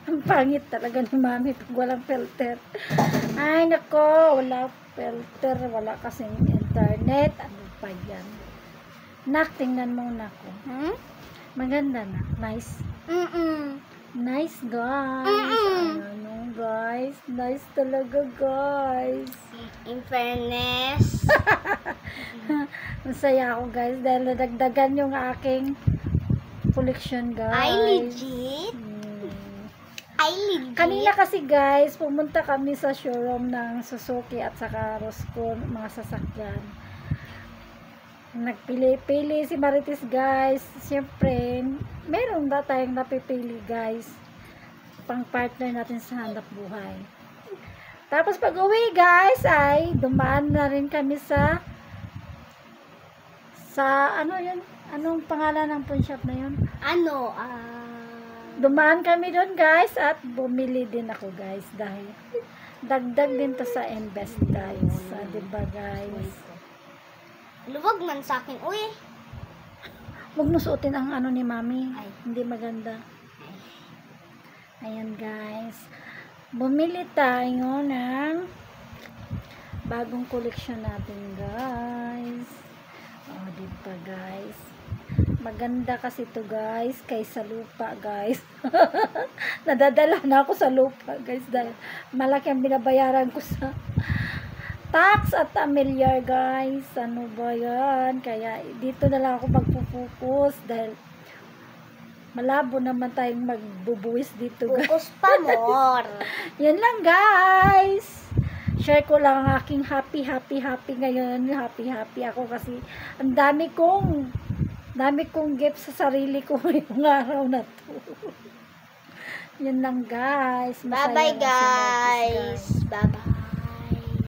Ang pangit talaga ni mami pag walang filter. Ay, nako, wala filter, wala kasing internet. Ano pa yan? Nak, tingnan mo na ko. Maganda na. Nice. Nice, guys. Ano, guys? Nice talaga, guys. In fairness. Masaya ako, guys, dahil nadagdagan yung aking collection, guys. I legit. Kanina kasi, guys, pumunta kami sa showroom ng Suzuki at saka Rosco, mga sasakyan. Nagpili-pili si Marites, guys. Siyempre, meron ba tayong napipili, guys, pang partner natin sa hanap buhay. Tapos pag uwi, guys, ay dumaan na rin kami sa ano yun? Anong pangalan ng pawn shop na yun? Dumaan kami doon, guys, at bumili din ako, guys, dahil dagdag din to sa invest, guys. Diba, guys? Luwag man sa akin. Uy. Huwag mo suotin ang ano ni mami. Ay. Hindi maganda. Ayan, guys. Bumili tayo ng bagong collection natin, guys. Oh, diba, guys? Maganda kasi to, guys, kaysa lupa, guys. Nadadala na ako sa lupa, guys, dahil malaki ang binabayaran ko sa tax at amilyar, guys. Ano ba yan? Kaya dito na lang ako magpupokus dahil malabo naman tayong magbubuwis dito, guys. Focus pa more. Yan lang, guys. Share ko lang ang aking happy ngayon. Happy ako kasi ang dami kong gift sa sarili ko ngayong araw na to. Yan lang, guys. Bye-bye, guys. Bye-bye.